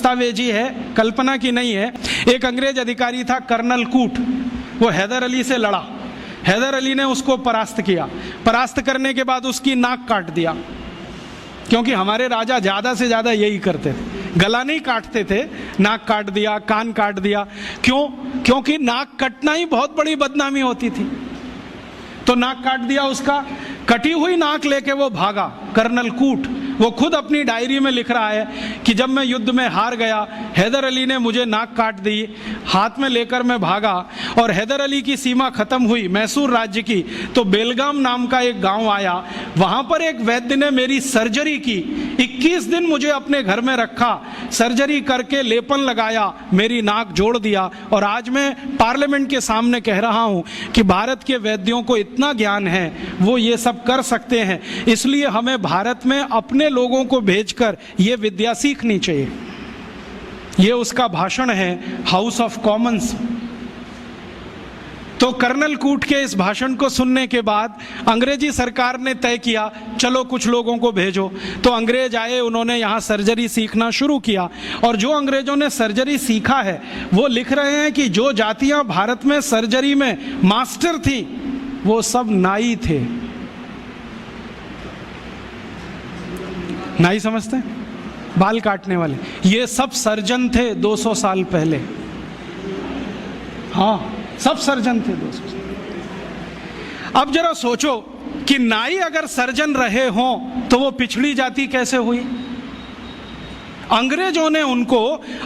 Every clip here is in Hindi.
दस्तावेजी है, कल्पना की नहीं है। एक अंग्रेज अधिकारी था कर्नल कूट, वो हैदर अली से लड़ा, हैदर अली ने उसको परास्त किया, परास्त करने के बाद उसकी नाक काट दिया, क्योंकि हमारे राजा ज़्यादा से ज़्यादा यही करते थे, गला नहीं काटते थे, नाक काट दिया, कान काट दिया। क्यों? क्योंकि नाक कटना ही बहुत बड़ी बदनामी होती थी। तो नाक काट दिया उसका, कटी हुई नाक लेके वो भागा कर्नल कूट। वो खुद अपनी डायरी में लिख रहा है कि जब मैं युद्ध में हार गया, हैदर अली ने मुझे नाक काट दी, हाथ में लेकर मैं भागा, और हैदर अली की सीमा खत्म हुई मैसूर राज्य की, तो बेलगाम नाम का एक गांव आया, वहां पर एक वैद्य ने मेरी सर्जरी की, 21 दिन मुझे अपने घर में रखा, सर्जरी करके लेपन लगाया, मेरी नाक जोड़ दिया, और आज मैं पार्लियामेंट के सामने कह रहा हूं कि भारत के वैद्यों को इतना ज्ञान है, वो ये सब कर सकते हैं। इसलिए हमें भारत में अपने लोगों को भेजकर ये विद्या सीखनी चाहिए। ये उसका भाषण है हाउस ऑफ कॉमन्स। तो कर्नल कूट के इस भाषण को सुनने के बाद अंग्रेजी सरकार ने तय किया, चलो कुछ लोगों को भेजो। तो अंग्रेज आए, उन्होंने यहाँ सर्जरी सीखना शुरू किया, और जो अंग्रेजों ने सर्जरी सीखा है वो लिख रहे हैं कि जो जातियां भारत में सर्जरी में मास्टर थी वो सब नाई थे। नाई समझते हैं? बाल काटने वाले, ये सब सर्जन थे 200 साल पहले। हाँ, सब सर्जन थे 200 साल। अब जरा सोचो कि नाई अगर सर्जन रहे हों तो वो पिछड़ी जाति कैसे हुई? अंग्रेजों ने उनको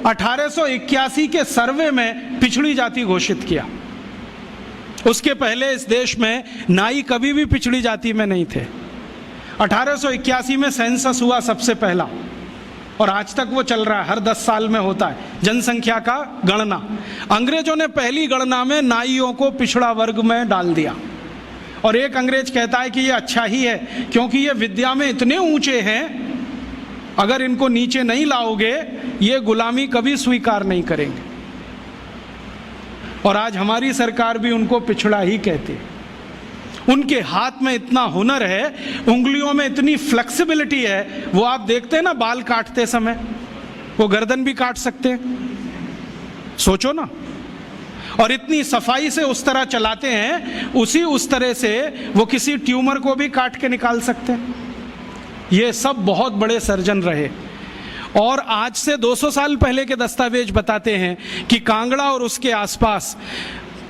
1881 के सर्वे में पिछड़ी जाति घोषित किया। उसके पहले इस देश में नाई कभी भी पिछड़ी जाति में नहीं थे। 1881 में सेंसस हुआ सबसे पहला, और आज तक वो चल रहा है, हर 10 साल में होता है जनसंख्या का गणना। अंग्रेजों ने पहली गणना में नाइयों को पिछड़ा वर्ग में डाल दिया, और एक अंग्रेज कहता है कि ये अच्छा ही है, क्योंकि ये विद्या में इतने ऊंचे हैं, अगर इनको नीचे नहीं लाओगे ये गुलामी कभी स्वीकार नहीं करेंगे। और आज हमारी सरकार भी उनको पिछड़ा ही कहती है। उनके हाथ में इतना हुनर है, उंगलियों में इतनी फ्लेक्सिबिलिटी है, वो आप देखते हैं ना बाल काटते समय, वो गर्दन भी काट सकते हैं, सोचो ना। और इतनी सफाई से उस तरह चलाते हैं, उस तरह से वो किसी ट्यूमर को भी काट के निकाल सकते हैं। ये सब बहुत बड़े सर्जन रहे। और आज से 200 साल पहले के दस्तावेज बताते हैं कि कांगड़ा और उसके आसपास,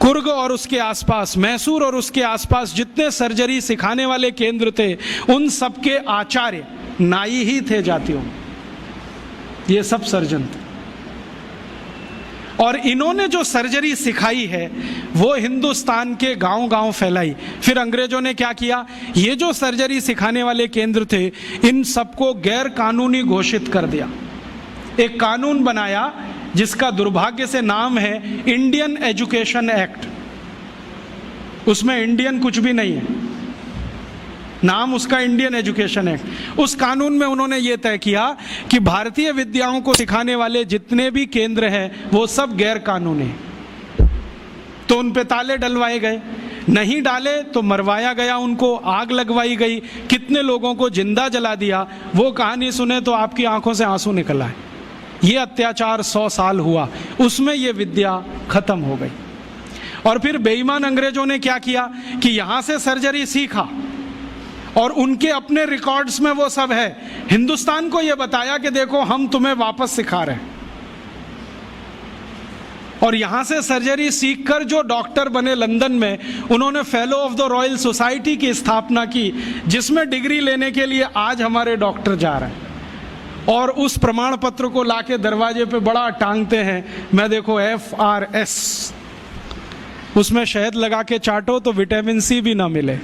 कुर्ग और उसके आसपास, मैसूर और उसके आसपास जितने सर्जरी सिखाने वाले केंद्र थे, उन सबके आचार्य नाई ही थे जातियों। ये सब सर्जन थे, और इन्होंने जो सर्जरी सिखाई है वो हिंदुस्तान के गांव-गांव फैलाई। फिर अंग्रेजों ने क्या किया, ये जो सर्जरी सिखाने वाले केंद्र थे, इन सबको गैर कानूनी घोषित कर दिया। एक कानून बनाया जिसका दुर्भाग्य से नाम है इंडियन एजुकेशन एक्ट। उसमें इंडियन कुछ भी नहीं है, नाम उसका इंडियन एजुकेशन एक्ट। उस कानून में उन्होंने ये तय किया कि भारतीय विद्याओं को सिखाने वाले जितने भी केंद्र हैं वो सब गैर कानूनी हैं। तो उन पे ताले डलवाए गए, नहीं डाले तो मरवाया गया, उनको आग लगवाई गई, कितने लोगों को जिंदा जला दिया। वो कहानी सुने तो आपकी आंखों से आंसू निकल आए। ये अत्याचार 100 साल हुआ, उसमें ये विद्या खत्म हो गई। और फिर बेईमान अंग्रेजों ने क्या किया कि यहां से सर्जरी सीखा, और उनके अपने रिकॉर्ड्स में वो सब है। हिंदुस्तान को ये बताया कि देखो हम तुम्हें वापस सिखा रहे हैं। और यहां से सर्जरी सीखकर जो डॉक्टर बने लंदन में, उन्होंने fellow of the royal society की स्थापना की, जिसमें डिग्री लेने के लिए आज हमारे डॉक्टर जा रहे हैं। और उस प्रमाण पत्र को लाके दरवाजे पे बड़ा टांगते हैं। मैं देखो FRS, उसमें शहद लगा के चाटो तो विटामिन C भी ना मिले।